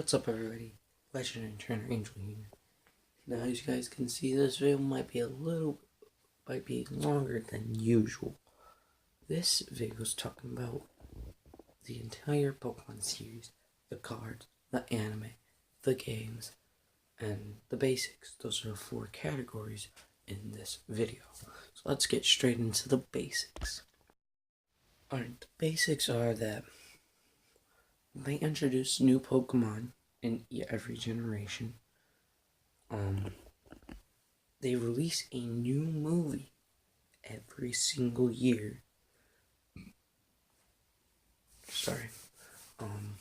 What's up, everybody? Legendary Trainer Angel here. Now, as you guys can see, this video might be longer than usual. This video is talking about the entire Pokemon series, the cards, the anime, the games, and the basics. Those are the 4 categories in this video. So let's get straight into the basics. Alright, the basics are that they introduce new Pokemon in every generation. They release a new movie every single year. From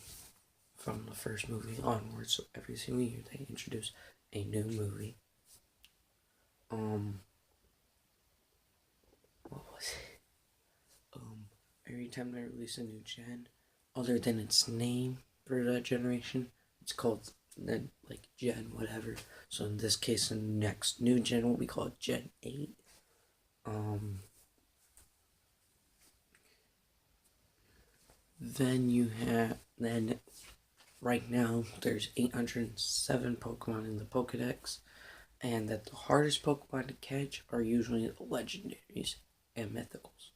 the first movie onwards, so every single year they introduce a new movie. Every time they release a new gen, other than its name for that generation, it's called like Gen whatever. So in this case, the next new gen will be called Gen 8. Then right now there's 807 Pokemon in the Pokedex, and that the hardest Pokemon to catch are usually the legendaries and mythicals.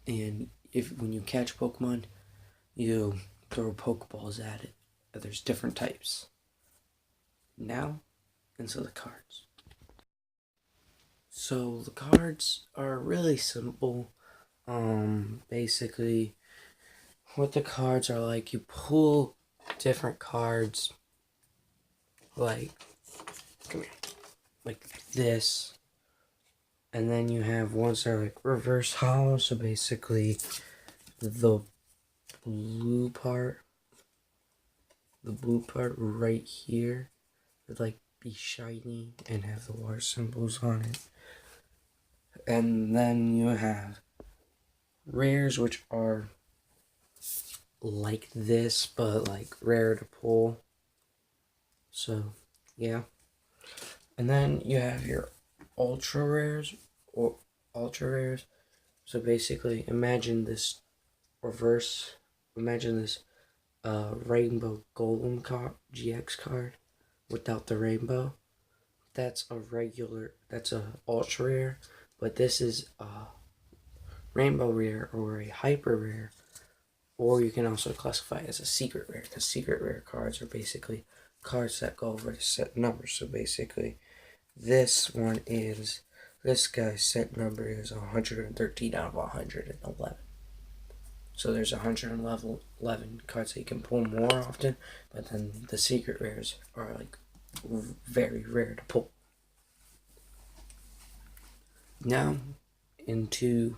And when you catch Pokemon, you throw Pokeballs at it. But there's different types. Now, into the cards. So the cards are really simple. Basically, what the cards are like, you pull different cards, like this, and then you have ones that are like reverse hollow. So basically, the blue part right here would like be shiny and have the water symbols on it. And then you have rares, which are like this, but like rare to pull. So yeah. And then you have your ultra rares. So basically, imagine this rainbow golem card, GX card, without the rainbow. That's a ultra rare, but this is a rainbow rare or a hyper rare, or you can also classify it as a secret rare, because secret rare cards are basically cards that go over the set numbers. So basically, this guy's set number is 113 out of 111. So there's 111 cards that you can pull more often, but then the secret rares are like very rare to pull. Now into,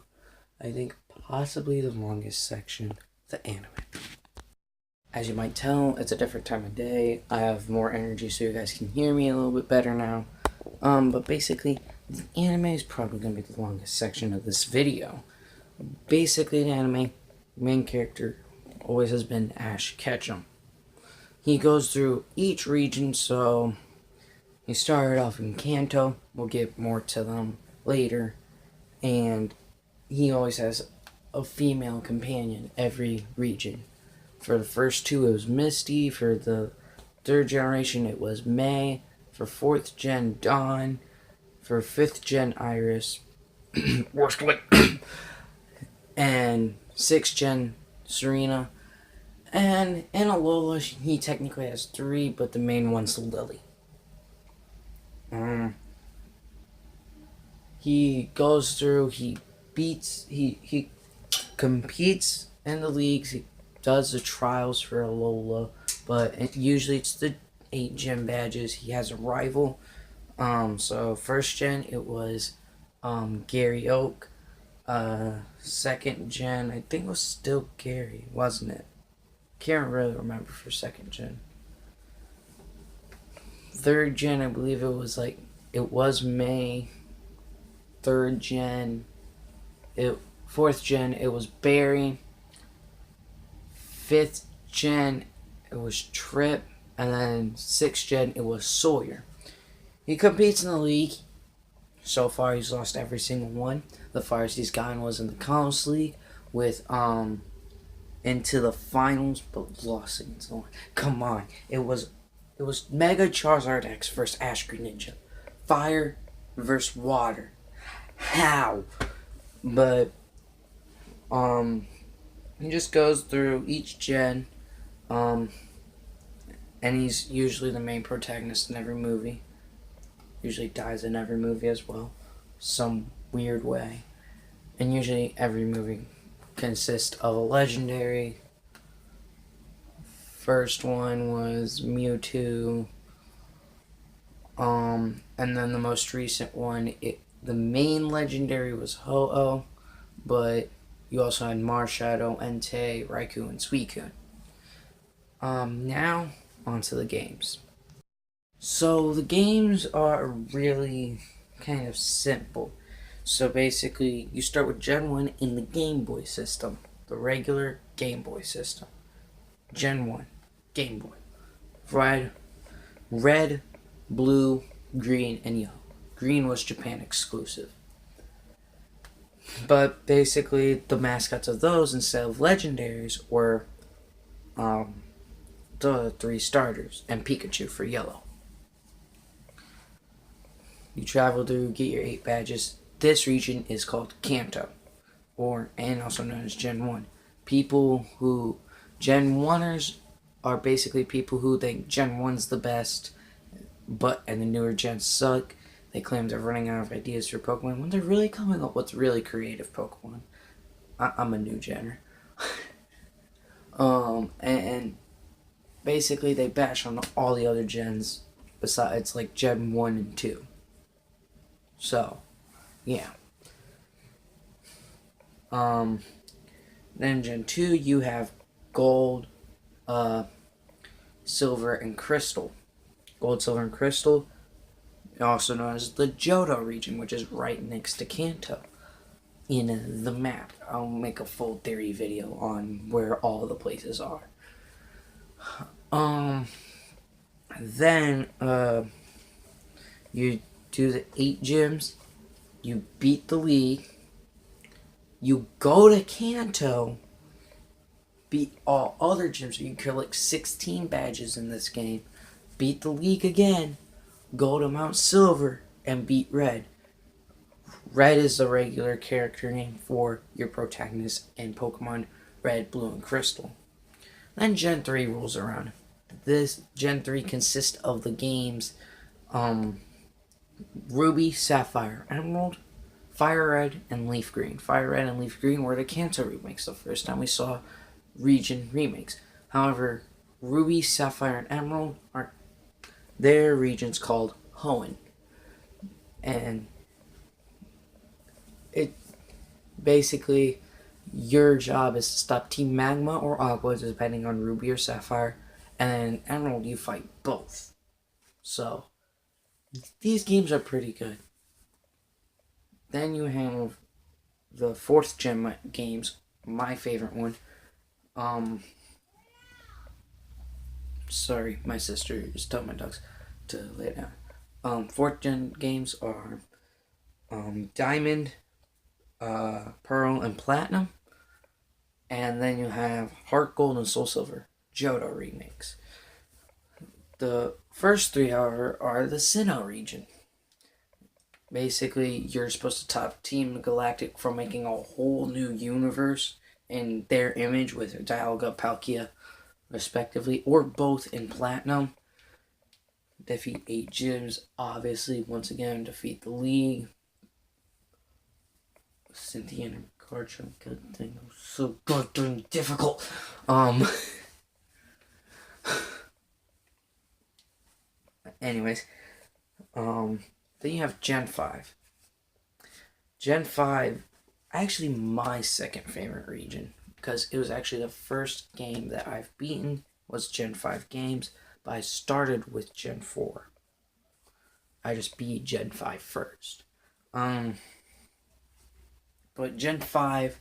I think, possibly the longest section, the anime. As you might tell, it's a different time of day. I have more energy so you guys can hear me a little bit better now. But basically, the anime is probably going to be the longest section of this video. Basically, the anime main character always has been Ash Ketchum. He goes through each region, so he started off in Kanto. We'll get more to them later. And he always has a female companion every region. For the first 2, it was Misty. For the 3rd generation, it was May. For 4th gen, Dawn. For 5th gen, Iris. And 6th gen, Serena. And in Alola, he technically has 3, but the main one's Lily. He goes through, he competes in the leagues, he does the trials for Alola, but usually it's the 8 gen badges. He has a rival. So 1st gen, it was Gary Oak. 2nd gen, I think it was still Gary, wasn't it? Can't really remember for 2nd gen. 3rd gen, I believe it was May. 3rd gen, 4th gen, it was Barry. 5th gen, it was Trip. And then 6th gen, it was Sawyer. He competes in the league. So far, he's lost every single one. The farthest he's gotten was in the Columns League with into the finals, but lost against one. Come on, it was Mega Charizard X versus Ash Greninja, fire versus water. How? But he just goes through each gen, and he's usually the main protagonist in every movie. Usually dies in every movie as well, some weird way. And usually every movie consists of a legendary. First one was Mewtwo. And then the most recent one, the main legendary was Ho-Oh, but you also had Marshadow, Entei, Raikou, and Suicune. Now, onto the games. So the games are really kind of simple. So basically, you start with Gen 1 in the Game Boy system, the regular Game Boy system. Gen 1, Game Boy. Red, blue, green, and yellow. Green was Japan exclusive. But basically, the mascots of those, instead of legendaries, were the 3 starters, and Pikachu for yellow. You travel through, get your 8 badges. This region is called Kanto, and also known as Gen 1. Gen 1ers are basically people who think Gen 1's the best, and the newer gens suck. They claim they're running out of ideas for Pokemon when they're really coming up with really creative Pokemon. I'm a new gener. And basically they bash on all the other gens besides like Gen 1 and 2. So, yeah. Then Gen 2 you have Gold, Silver, and Crystal. Gold, Silver, and Crystal, also known as the Johto region, which is right next to Kanto in the map. I'll make a full theory video on where all the places are. Then you do the 8 gyms, you beat the league, you go to Kanto, beat all other gyms, so you can collect 16 badges in this game, beat the league again, go to Mount Silver, and beat Red. Red is the regular character name for your protagonist in Pokemon Red, Blue, and Crystal. Then Gen 3 rolls around. This Gen 3 consists of the games Ruby, Sapphire, Emerald, Fire Red, and Leaf Green. Fire Red and Leaf Green were the Kanto remakes, the first time we saw region remakes. However, Ruby, Sapphire, and Emerald are their regions called Hoenn. And it basically, your job is to stop Team Magma or Aqua, depending on Ruby or Sapphire, and then Emerald you fight both. So these games are pretty good. Then you have the 4th gen games, my favorite one. Sorry, my sister just told my dogs to lay down. 4th gen games are Diamond, Pearl, and Platinum. And then you have Heart Gold and Soul Silver, Johto remakes. The first 3, however, are the Sinnoh region. Basically, you're supposed to top Team Galactic from making a whole new universe in their image with Dialga, Palkia, respectively, or both in Platinum. Defeat 8 gyms, obviously, once again, defeat the league. Cynthia and Carcha, good thing, it was so goddamn difficult. Anyways, then you have Gen 5. Gen 5, actually my second favorite region, because it was actually the first game that I've beaten was Gen 5 games, but I started with Gen 4. I just beat Gen 5 first. But Gen 5,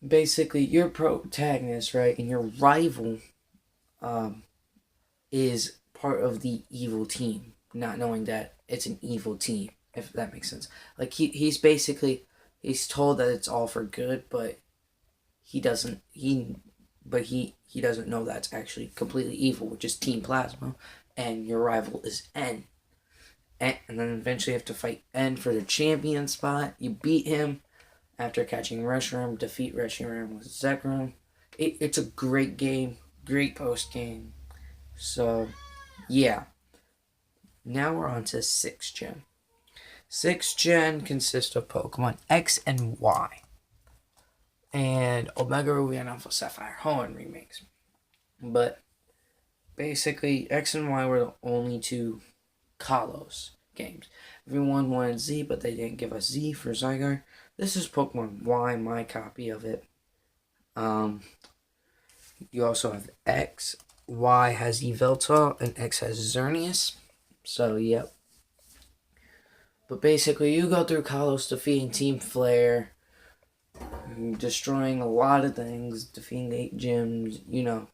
basically your protagonist, right, and your rival is part of the evil team, not knowing that it's an evil team, if that makes sense. Like, he's told that it's all for good, but he doesn't know that's actually completely evil, which is Team Plasma, and your rival is N. And then eventually you have to fight N for the champion spot. You beat him after catching Reshiram, defeat Reshiram with Zekrom. It's a great game, great post game. So, yeah. Now we're on to 6th Gen. 6th Gen consists of Pokemon X and Y. And Omega Ruby and Alpha Sapphire Hoenn remakes. But basically, X and Y were the only two Kalos games. Everyone wanted Z, but they didn't give us Z for Zygarde. This is Pokemon Y, my copy of it. You also have X. Y has Yveltal, and X has Xerneas. So, yep. But basically, you go through Kalos defeating Team Flare, destroying a lot of things, defeating 8 gyms, you know.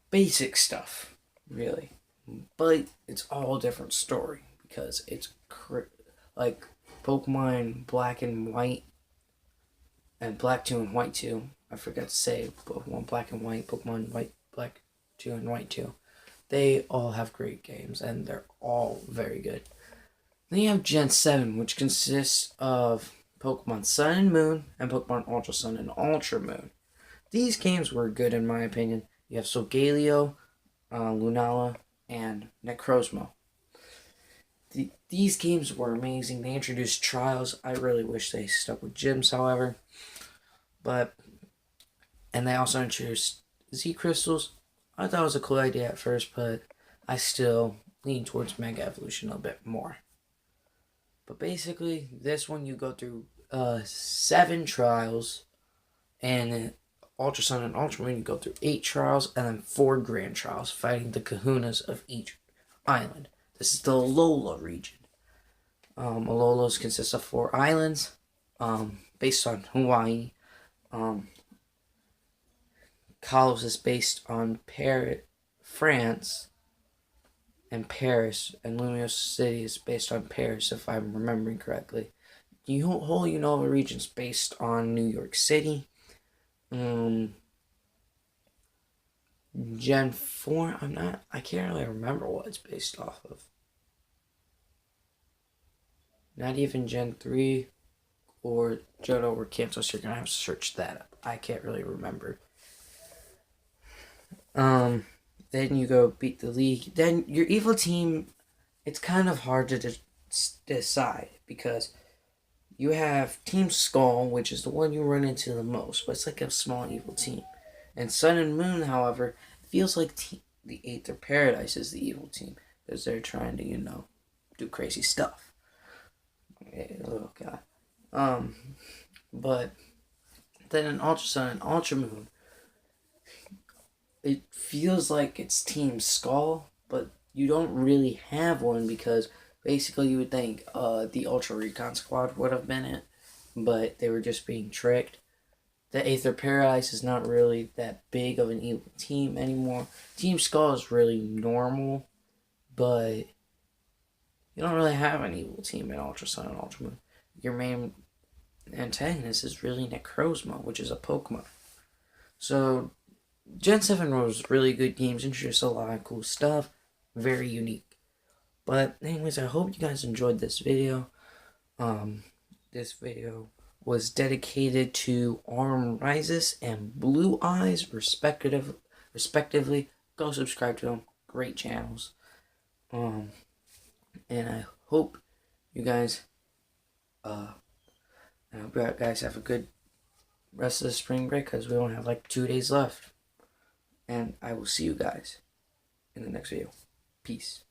Basic stuff, really. But it's all a different story because it's like Pokemon Black and White and Black 2 and White 2. I forgot to say Pokemon Black and White, Pokemon White, Black 2 and White 2. They all have great games and they're all very good. Then you have Gen 7, which consists of Pokemon Sun and Moon and Pokemon Ultra Sun and Ultra Moon. These games were good in my opinion. You have Solgaleo, Lunala, and Necrozma. These games were amazing. They introduced trials. I really wish they stuck with gyms, however. And they also introduced Z crystals. I thought it was a cool idea at first, but I still lean towards Mega Evolution a bit more. But basically, this one you go through 7 trials, and Ultra Sun and Ultra Moon you go through 8 trials, and then 4 Grand Trials, fighting the kahunas of each island. This is the Alola region. Alolos consists of 4 islands, based on Hawaii. Kalos is based on France, and Paris, and Lumiose City is based on Paris, if I'm remembering correctly. The whole Unova region is based on New York City. Gen 4, I can't really remember what it's based off of. Not even Gen 3 or Johto or Kanto, so you're going to have to search that up. I can't really remember. Then you go beat the league. Then your evil team, it's kind of hard to decide because you have Team Skull, which is the one you run into the most, but it's like a small evil team. And Sun and Moon, however, feels like the Aether Paradise is the evil team because they're trying to, do crazy stuff. Oh god. But then in Ultra Sun and Ultra Moon, it feels like it's Team Skull, but you don't really have one because basically you would think the Ultra Recon Squad would have been it, but they were just being tricked. The Aether Paradise is not really that big of an evil team anymore. Team Skull is really normal, but you don't really have an evil team in Ultra Sun and Ultra Moon. Your main antagonist is really Necrozma, which is a Pokemon. So Gen 7 was really good games, introduced a lot of cool stuff, very unique. But anyways, I hope you guys enjoyed this video. This video was dedicated to Aureum Risus and Blue Eyes, respectively. Go subscribe to them. Great channels. And I hope you guys have a good rest of the spring break because we only have like 2 days left. And I will see you guys in the next video. Peace.